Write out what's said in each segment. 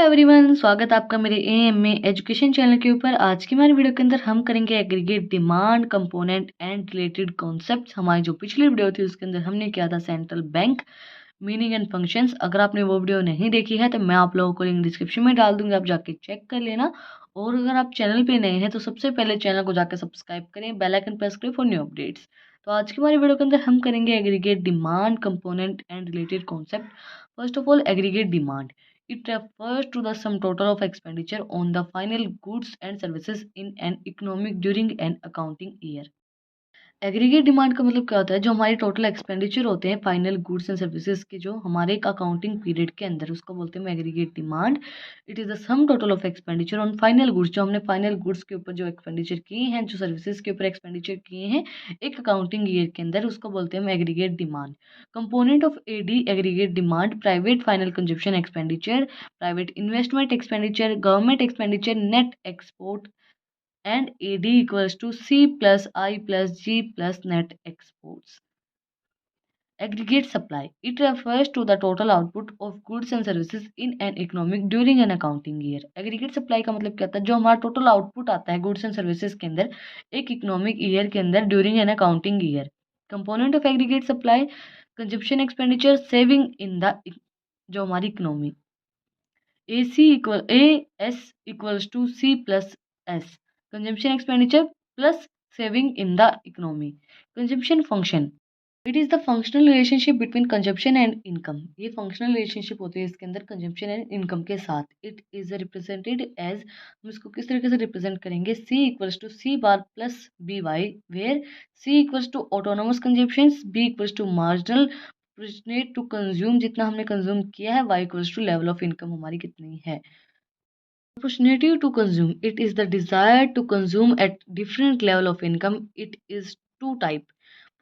Everyone, स्वागत है आपका मेरे एएमए एजुकेशन चैनल के ऊपर। आज की हमारी वीडियो के अंदर हम करेंगे aggregate demand component and related concepts. हमारी जो पिछली वीडियो थी उसके अंदर हमने किया था central bank meaning and functions. अगर आपने वो वीडियो नहीं देखी है तो मैं आप लोगों को लिंक डिस्क्रिप्शन में डाल दूंगी, आप जाके चेक कर लेना। और अगर आप चैनल पे नए हैं तो सबसे पहले चैनल को जाकर सब्सक्राइब करें, बेल आइकन प्रेस करें फॉर न्यू अपडेट्स। तो आज की हमारी वीडियो के अंदर हम करेंगे aggregate demand component and related concept. First of all, aggregate demand, it refers to the sum total of expenditure on the final goods and services in an economic during an accounting year। Aggregate demand का मतलब क्या होता है? जो हमारे total expenditure होते हैं final goods and services के, जो हमारे एक अकाउंटिंग पीरियड के अंदर, उसको बोलते हैं aggregate demand. It is the sum total of expenditure on final goods, जो हमने फाइनल गुड्स के ऊपर जो एक्सपेंडिचर किए हैं, जो सर्विसेज के ऊपर एक्सपेंडिचर किए हैं एक अकाउंटिंग ईयर के अंदर, उसको बोलते हैं aggregate demand. Component of AD aggregate demand: private final consumption expenditure, private investment expenditure, government expenditure, net export, and AD equals to C plus I plus G plus net exports। Aggregate supply, it refers to the total output of goods and services in an economic during an accounting year। aggregate supply का मतलब क्या होता है? जो हमारा total output आता है goods and services के अंदर एक इकोनॉमिक ईयर के अंदर during an accounting year. Component of aggregate supply: consumption expenditure, saving in the, जो हमारी economy, AS equals to C plus S, consumption expenditure plus saving in the economy। consumption function, it is the functional relationship between consumption and income। ये functional relationship होती है इसके अंदर consumption and income के साथ। it is represented as, हम इसको किस तरीके से represent करेंगे? C equals to C bar plus BY, where C equals to autonomous consumptions, B equals to marginal proportionate to consume, जितना हमने कंज्यूम किया है, Y equals to level of income हमारी कितनी है। Proportionality to consume, it is the desire to consume at different level of income। it is two type।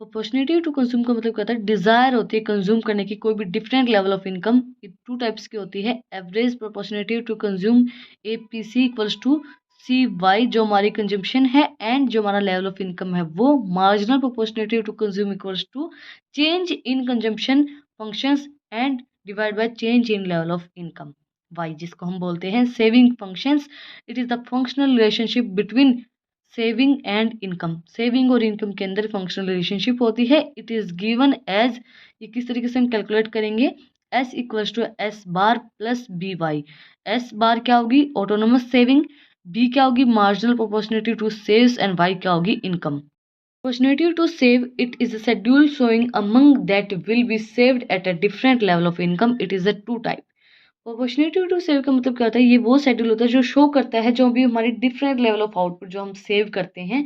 Proportionality to consume का मतलब क्या होता है? डिजायर होती है कंज्यूम करने की कोई भी different level of income, two types की होती है। Average proportionate to consume, APC equals to CY, जो हमारी कंजम्पशन है, एंड जो हमारा लेवल ऑफ इनकम है वो marginal proportionate to consume equals to change in consumption functions and divide by change in level of income, Y, जिसको हम बोलते हैं saving functions. It is the functional relationship between saving and income. Saving और income के अंदर functional relationship होती है। It is given as, ये किस तरीके से हम कैलकुलेट करेंगे? S equals to S bar plus BY। S bar क्या होगी? ऑटोनोमस सेविंग, B क्या होगी? Marginal proportionate to saves, and Y क्या होगी? Income. Proportionality to save, it is a schedule showing among that will be saved at a different level of income। it is a two type। Proportionate to save का मतलब क्या होता है? ये वो schedule होता है जो शो करता है जो भी हमारी डिफरेंट लेवल ऑफ आउटपुट जो हम सेव करते हैं।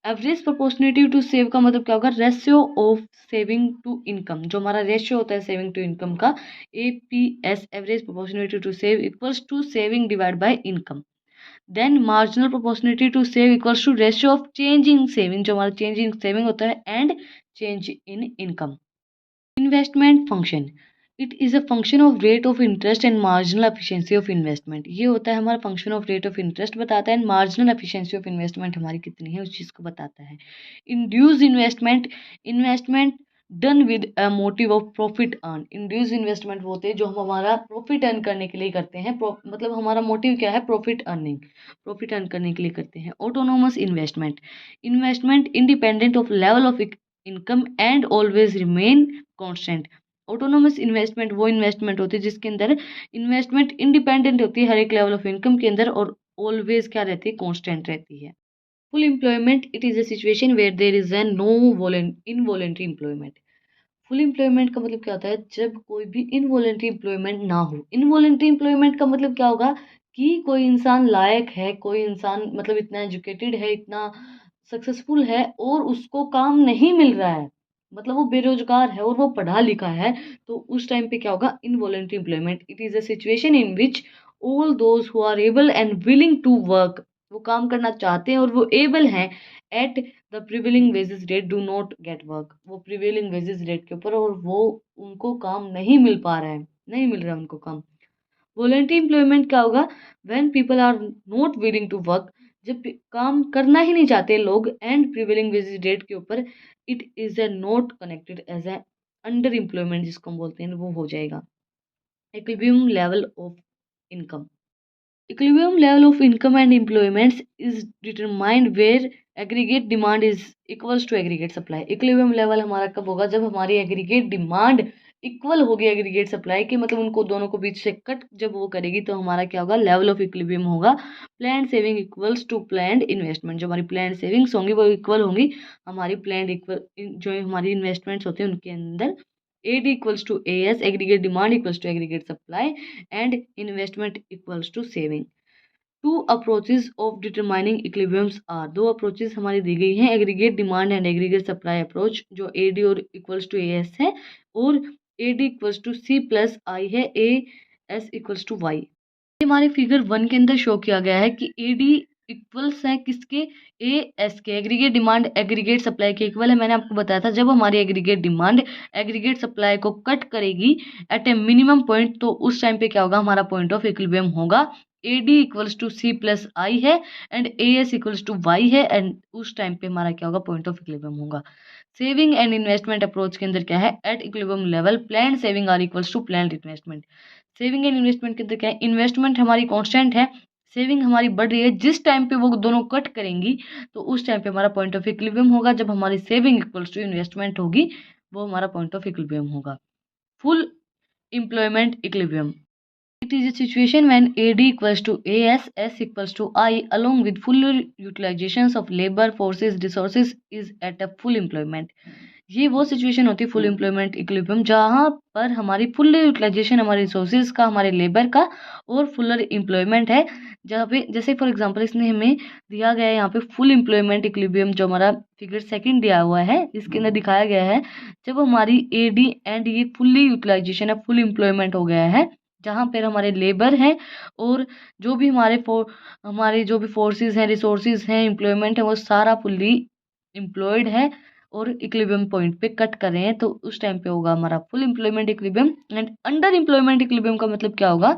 एवरेज प्रोपोर्शनेटिव टू सेव का मतलब क्या होगा? Ratio of saving to income, जो हमारा रेशियो होता है सेविंग टू इनकम का, APS, average proportionate to save equals to saving divide by income. Then marginal proportionate to save equals to ratio of change in saving, जो हमारा change in saving होता है, and change in income. Investment function, it is a function of rate of interest and marginal efficiency of investment. ये होता है हमारा function of rate of interest बताता है, and marginal efficiency of investment हमारी कितनी है उस चीज़ को बताता है। Induce investment, investment done with a motive of profit earn. Induce investment वो होते हैं जो हम हमारा प्रॉफिट अर्न करने के लिए करते हैं। मतलब हमारा मोटिव क्या है? प्रॉफिट अर्निंग, प्रॉफिट अर्न करने के लिए करते हैं। Autonomous investment, investment independent of level of income and always remain constant. Autonomous investment वो इन्वेस्टमेंट होती है जिसके अंदर इन्वेस्टमेंट इंडिपेंडेंट होती है हर एक लेवल ऑफ इनकम के अंदर, और ऑलवेज क्या रहती है? कॉन्स्टेंट रहती है। Full employment, it is a situation where there is an no involuntary employment. Full employment का मतलब क्या होता है? जब कोई भी इनवॉलेंट्री एम्प्लॉयमेंट ना हो। इनवॉलेंट्री एम्प्लॉयमेंट का मतलब क्या होगा? कि कोई इंसान लायक है, कोई इंसान मतलब इतना एजुकेटेड है, इतना सक्सेसफुल है, और उसको काम नहीं मिल रहा है, मतलब वो बेरोजगार है और वो पढ़ा लिखा है, तो उस टाइम पे क्या होगा? Involuntary employment. It is a situation in which all those who are able and willing to work, वो काम करना चाहते हैं और वो एबल हैं, at the prevailing wages rate do not get work, वो प्रिवेलिंग वेजेस रेट के ऊपर, और वो उनको काम नहीं मिल पा रहा है, नहीं मिल रहा है उनको काम। वॉलंटरी एम्प्लॉयमेंट क्या होगा? When people are not willing to work, जब काम करना ही नहीं चाहते लोग, एंड प्रिवेलिंग वेजेस रेट के ऊपर, it is a not connected as a under employment, जिसको हम बोलते हैं, वो हो जाएगा। Equilibrium level of income, Equilibrium level of income and employments is determined where aggregate demand is equals to aggregate supply. Equilibrium level हमारा कब होगा? जब हमारी aggregate demand इक्वल होगी aggregate supply के, मतलब उनको दोनों को बीच से कट जब वो करेगी तो हमारा क्या होगा? लेवल ऑफ इक्विलिब्रियम होगा। Plan saving equals to plan investment. जो हमारी प्लान सेविंग्स होंगी वो इक्वल होंगी हमारी प्लान इक्वल जो हमारी इन्वेस्टमेंट्स होते हैं उनके अंदर। AD equals to AS, aggregate demand equals to aggregate supply, and investment equals to saving. Two approaches of determining equilibriums are. दो अप्रोचेज हमारी दी गई हैं, aggregate demand and aggregate supply approach, जो AD और इक्वल्स टू AS है, और AD equals to C plus I है, AS इक्वल्स टू Y। हमारे फिगर 1 के अंदर शो किया गया है कि AD इक्वल्स है किसके? AS के, एग्रीगेट डिमांड एग्रीगेट सप्लाई के इक्वल है। मैंने आपको बताया था जब हमारी एग्रीगेट डिमांड एग्रीगेट सप्लाई को कट करेगी एट ए मिनिमम पॉइंट, तो उस टाइम पे क्या होगा? हमारा पॉइंट ऑफ इक्विलिब्रियम होगा। AD equals to C plus I है and AS equals to Y है, एंड उस टाइम पे हमारा क्या होगा? पॉइंट ऑफ इक्विलिब्रियम होगा। सेविंग एंड इन्वेस्टमेंट अप्रोच के अंदर क्या है? At equilibrium level planned saving are equals to planned investment. Saving and investment के अंदर क्या है? इन्वेस्टमेंट हमारी कांस्टेंट है, सेविंग हमारी बढ़ रही है। जिस टाइम पे वो दोनों कट करेंगी तो उस टाइम पे हमारा पॉइंट ऑफ इक्विलिब्रियम होगा। जब हमारी सेविंग इक्वल्स टू इन्वेस्टमेंट होगी वो हमारा पॉइंट ऑफ इक्विलिब्रियम होगा। Full employment equilibrium, it is a situation when AD equals to AS, S equals to I, along with full utilizations of labor forces resources is at a full employment। ये वो situation होती है full employment equilibrium जहाँ पर हमारी full utilisation हमारे resources का, हमारे लेबर का और फुलर एम्प्लॉयमेंट है। जहाँ पे जैसे फॉर एग्जांपल इसने हमें दिया गया है यहाँ पे फुल एम्प्लॉयमेंट इक्विलिब्रियम, जो हमारा फिगर सेकंड दिया हुआ है इसके अंदर दिखाया गया है जब हमारी AD एंड ये फुल्ली यूटिलाइजेशन है, फुल एम्प्लॉयमेंट हो गया है, जहाँ पर हमारे लेबर हैं और जो भी हमारे जो भी फोर्सेस हैं, रिसोर्सेज हैं, एम्प्लॉयमेंट है, वो सारा फुल्ली एम्प्लॉयड है और इक्विलिब्रियम पॉइंट पे कट कर रहे हैं, तो उस टाइम पे होगा हमारा full employment equilibrium. And under employment equilibrium का मतलब क्या होगा?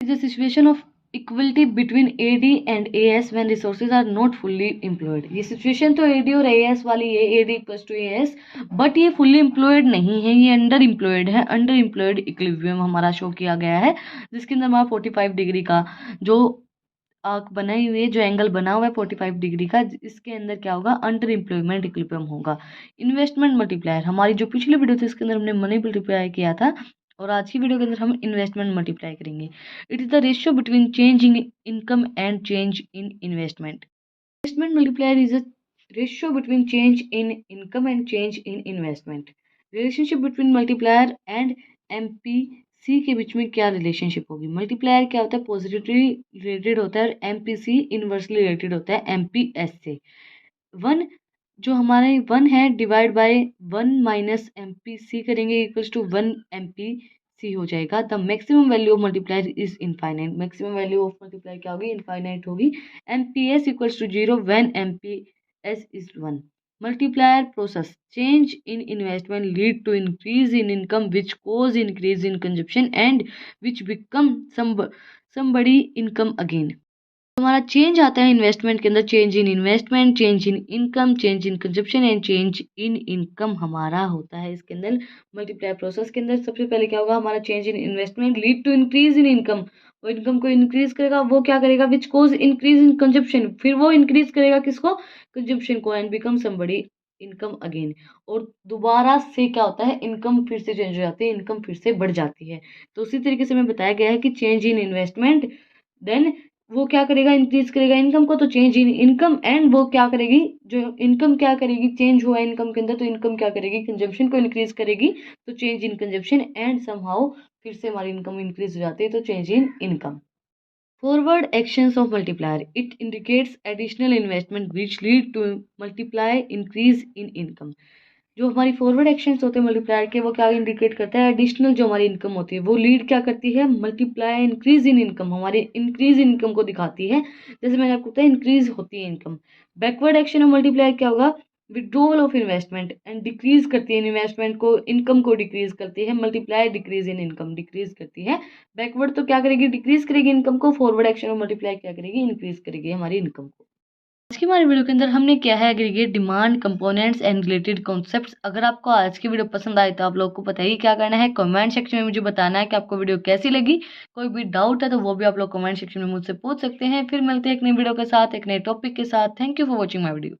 Is a situation of equality between AD and AS when resources are not fully employed. ये सिचुएशन तो AD और AS वाली है, AD equals to AS, but ये फुल्ली एम्प्लॉयड नहीं है, ये अंडर एम्प्लॉयड है। अंडर एम्प्लॉयड इक्विलिब्रियम हमारा शो किया गया है जिसके अंदर हमारा 45 डिग्री का जो आर्क बनाई हुई है, जो एंगल बना हुआ है 45 डिग्री का, इसके अंदर क्या होगा? अंडर एम्प्लॉयमेंट इक्विलिब्रियम होगा। इन्वेस्टमेंट मल्टीप्लायर, हमारी जो पिछली वीडियो थी इसके अंदर हमने मनी मल्टीप्लाई किया था और आज की वीडियो के अंदर हम इन्वेस्टमेंट मल्टीप्लाई करेंगे। It is the ratio between change in income and change in investment. Investment multiplier is a ratio between change in income and change in investment. Relationship between multiplier and MPC के बीच में क्या relationship होगी? Multiplier क्या होता है? Positively related होता है और MPC इनवर्सली रिलेटेड होता है MPS से। वन जो हमारे 1 है डिवाइड बाय 1 माइनस MPC करेंगे इक्वल्स टू 1 MPC हो जाएगा। The maximum value of multiplier is infinite. Maximum value of multiplier क्या होगी? इनफाइनाइट होगी। MPS equals to 0 when MPS is 1। Multiplier process, change in investment lead to increase in income which cause increase in consumption and which become somebody income again। हमारा change आता है investment के अंदर, change in investment, change in income, change in consumption and change in income हमारा होता है इसके अंदर। मल्टीप्लाई प्रोसेस के अंदर सबसे पहले क्या होगा? हमारा change in investment lead to increase in income, वो इनकम को इंक्रीज करेगा। वो क्या करेगा? विच कोज इंक्रीज इन कंजप्शन, फिर वो इंक्रीज करेगा किसको? कंजप्शन को, and become somebody income again. और दोबारा से क्या होता है? इनकम फिर से चेंज हो जाती है, इनकम फिर से बढ़ जाती है। तो उसी तरीके से हमें बताया गया है कि चेंज इन इन्वेस्टमेंट, देन वो क्या करेगा? इंक्रीज करेगा इनकम को, तो चेंज इन इनकम, एंड वो क्या करेगी? जो इनकम क्या करेगी? चेंज हुआ इनकम के अंदर तो इनकम क्या करेगी? कंजप्शन को इंक्रीज करेगी, तो change in consumption, and somehow फिर से हमारी इनकम इंक्रीज हो जाती है, तो change in income. Forward actions of multiplier, it indicates additional investment which lead to multiply increase in income. जो हमारी फॉरवर्ड एक्शंस होते हैं मल्टीप्लायर के, वो क्या इंडिकेट करता है? एडिशनल जो हमारी इनकम होती है वो लीड क्या करती है? मल्टीप्लाई इंक्रीज इन इनकम, हमारे इंक्रीज इनकम को दिखाती है। जैसे मैंने आपको बताया इंक्रीज होती है income. Backward action of multiplier क्या होगा? Withdrawal of investment and decrease करती है इन्वेस्टमेंट को, इनकम को डिक्रीज करती है। Multiply decrease in income, decrease करती है। बैकवर्ड तो क्या करेगी? डिक्रीज करेगी इनकम को। फॉरवर्ड एक्शन ऑफ मल्टीप्लाई क्या करेगी? इंक्रीज करेगी हमारी इनकम को। आज की हमारी वीडियो के अंदर हमने किया है aggregate demand components and related concepts. अगर आपको आज की वीडियो पसंद आई तो आप लोग को पता ही क्या करना है, कमेंट सेक्शन में मुझे बताना है कि आपको वीडियो कैसी लगी। कोई भी डाउट है तो वो भी आप लोग कमेंट सेक्शन में मुझसे पूछ सकते हैं। फिर मिलते हैं एक नई वीडियो के साथ, एक नए टॉपिक के साथ। Thank you for watching my video.